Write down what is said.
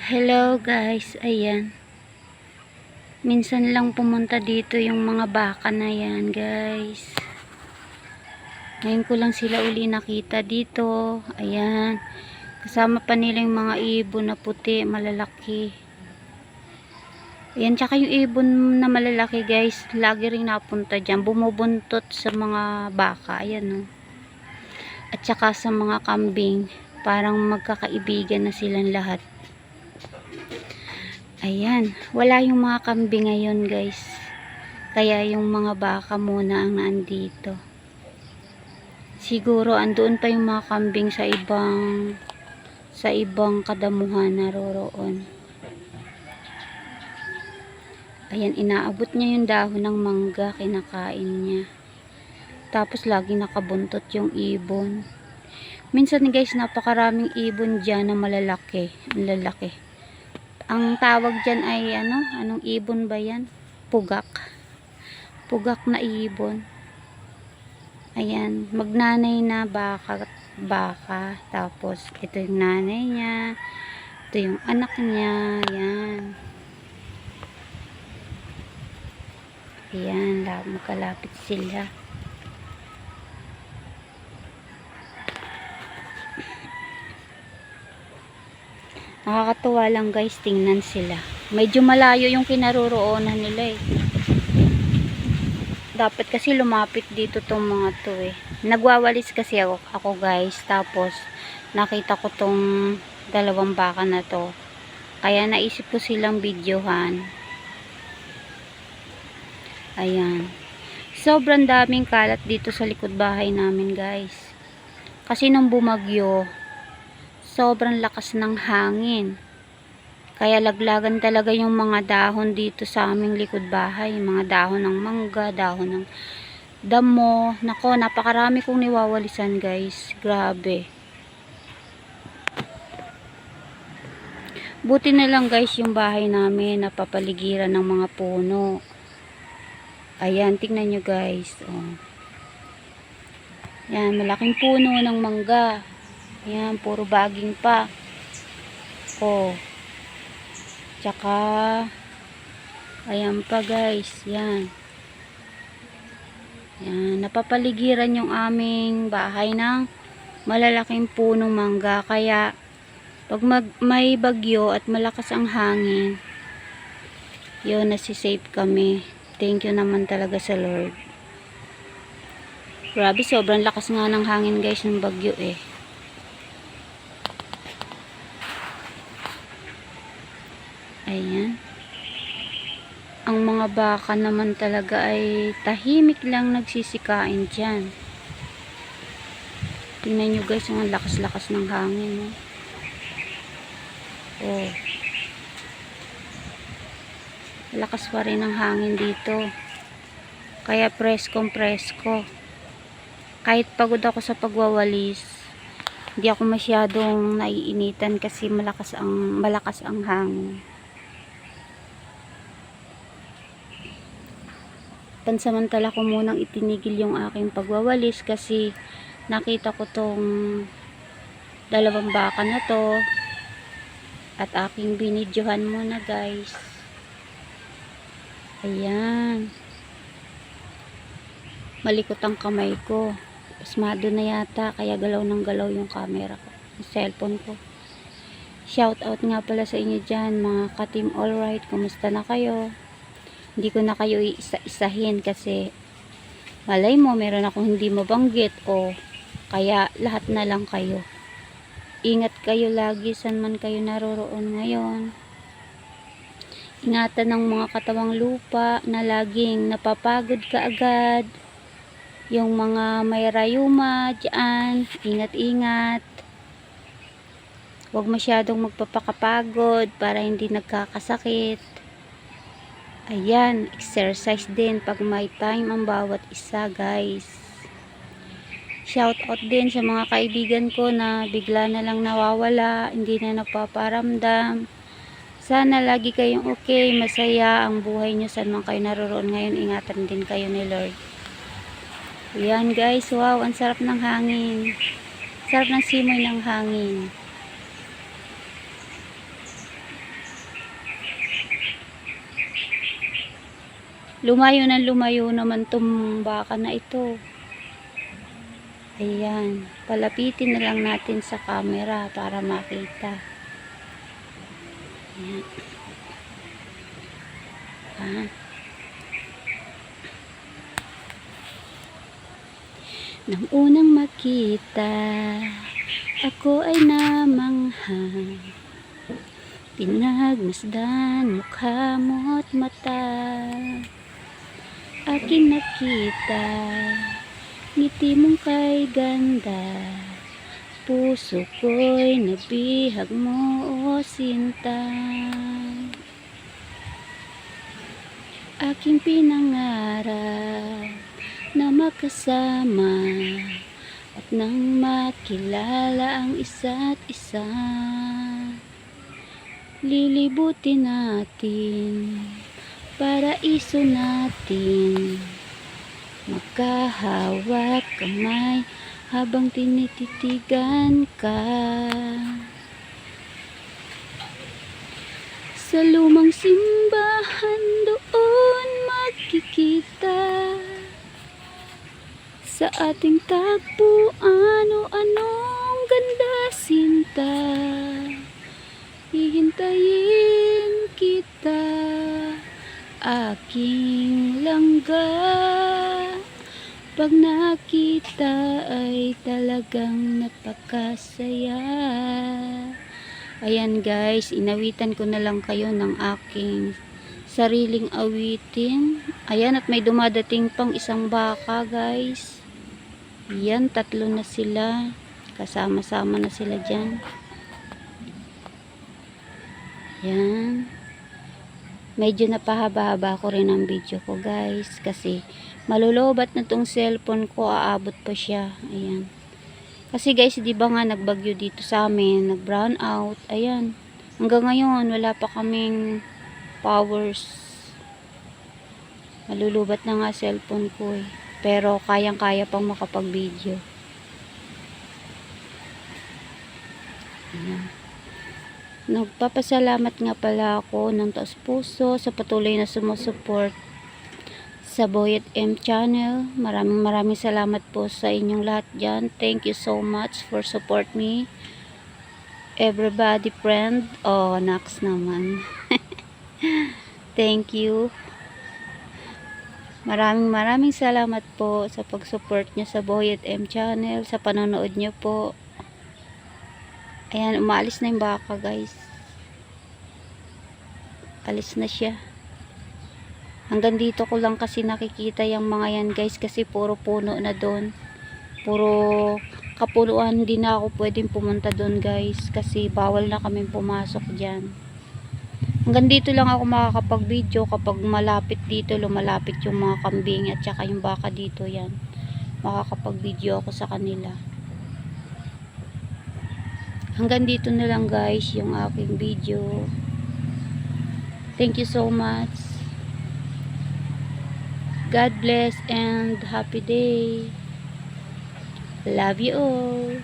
Hello guys, ayan. Minsan lang pumunta dito yung mga baka na yan guys. Ngayon ko lang sila uli nakita dito. Ayan. Kasama pa nila yung mga ibon na puti, malalaki. Ayan, tsaka yung ibon na malalaki guys, lagi rin napunta dyan. Bumubuntot sa mga baka. Ayan o. At tsaka sa mga kambing. Parang magkakaibigan na silang lahat. Ayan, wala yung mga kambing ngayon guys. Kaya yung mga baka muna ang naandito. Siguro andoon pa yung mga kambing sa ibang kadamuhan naroroon. Ayan, inaabot niya yung dahon ng mangga, kinakain niya. Tapos lagi nakabuntot yung ibon. Minsan guys, napakaraming ibon dyan na malalaki. Ang lalaki. Ang tawag dyan ay anong ibon ba yan? Pugak. Pugak na ibon. Ayan, magnanay na baka. Tapos ito yung nanay niya. Ito yung anak niya. Ayan. Ayan, magkalapit sila. Nakakatuwa lang guys, tingnan sila. Medyo malayo yung kinaroroonan nila eh. Dapat kasi lumapit dito tong mga to eh. Nagwawalis kasi ako guys. Tapos nakita ko tong dalawang baka na to. Kaya naisip ko silang videohan. Ayan. Sobrang daming kalat dito sa likod bahay namin guys. Kasi nung bumagyo, sobrang lakas ng hangin. Kaya laglagan talaga yung mga dahon dito sa aming likod bahay. Mga dahon ng mangga, dahon ng damo. Nako, napakarami kong niwawalisan guys. Grabe. Buti na lang guys yung bahay namin napapaligiran ng mga puno. Ayan, tingnan nyo guys. Oh. Yan, malaking puno ng mangga. Ayan, puro baging pa. Oh. Tsaka, ayan pa guys. Yan. Yan, napapaligiran yung aming bahay ng malalaking punong mangga. Kaya, pag may bagyo at malakas ang hangin, yun, nasisafe kami. Thank you naman talaga sa Lord. Grabe, sobrang lakas nga ng hangin guys ng bagyo eh. Ayan. Ang mga baka naman talaga ay tahimik lang nagsisikain dyan. Tingnan nyo guys, ang lakas-lakas ng hangin. Oh. Lakas pa rin ang hangin dito. Kaya presko. Kahit pagod ako sa pagwawalis, hindi ako masyadong naiinitan kasi malakas ang hangin. Pansamantala ko munang itinigil yung aking pagwawalis kasi nakita ko tong dalawang baka na to at aking binidyohan muna guys. Ayan, malikot ang kamay ko, pasmado na yata kaya galaw ng galaw yung camera ko, yung cellphone ko. Shout out nga pala sa inyo dyan mga ka-team alright, kumusta na kayo? Hindi ko na kayo isa-isahin kasi malay mo meron akong hindi mabanggit o kaya lahat na lang kayo. Ingat kayo lagi saan man kayo naroroon ngayon. Ingatan ng mga katawang lupa na laging napapagod kaagad. Yung mga may rayuma dyan, ingat-ingat. Huwag masyadong magpapakapagod para hindi nagkakasakit. Ayan, exercise din pag may time ang bawat isa guys. Shout out din sa mga kaibigan ko na bigla na lang nawawala, hindi na nagpaparamdam. Sana lagi kayong okay, masaya ang buhay nyo saan man kayo naroroon ngayon. Ingatan din kayo ni Lord. Ayan guys, wow, ang sarap ng hangin. Sarap ng simoy ng hangin. lumayo naman tong baka na ito. Ayan, palapitin na lang natin sa camera para makita. Ayan. Nang unang makita, ako ay namangha. Pinagmasdan mukha mo't mata. Aking nakita, ngiti mong kay ganda. Puso ko'y nabihag mo, o sinta. Aking pinangarap na makasama at nang makilala ang isa't isa, lilibutin natin paraiso natin, magkahawak kamay habang tinititigan ka. Sa lumang simbahan doon magkikita, sa ating tagpuan o anong ganda sinta, hihintayin kita, aking langga. Pag nakita ay talagang napakasaya. Ayan guys, inawitan ko na lang kayo ng aking sariling awitin. Ayan, at may dumadating pang isang baka guys. Ayan, 3 na sila. Kasama-sama na sila dyan. Ayan. Medyo napahaba-haba ko rin ang video ko guys. Kasi malulobat na tong cellphone ko. Aabot pa siya. Ayan. Kasi guys, di ba nga nagbagyo dito sa amin, nag-brown out. Ayan. Hanggang ngayon, wala pa kaming powers. Malulubat na nga cellphone ko eh. Pero kayang-kaya pang makapag-video. Ayan. Nagpapasalamat nga pala ako ng taos puso sa patuloy na sumusuport sa Boyet M channel. Maraming salamat po sa inyong lahat dyan. Thank you so much for support me. Everybody friend. Oh, Nax naman. Thank you. Maraming salamat po sa pag-support nyo sa Boyet M channel, sa panonood nyo po. Ayan, umaalis na yung baka guys. Alis na siya. Hanggang dito ko lang kasi nakikita yung mga yan guys, kasi puro puno na doon. Puro kapunuan, hindi na ako pwedeng pumunta doon guys, kasi bawal na kami pumasok dyan. Hanggang dito lang ako makakapag-video kapag malapit dito, lumalapit yung mga kambing at saka yung baka dito, yan. Makakapag-video ako sa kanila. Hanggang dito na lang guys yung aking video. Thank you so much. God bless and happy day. Love you all.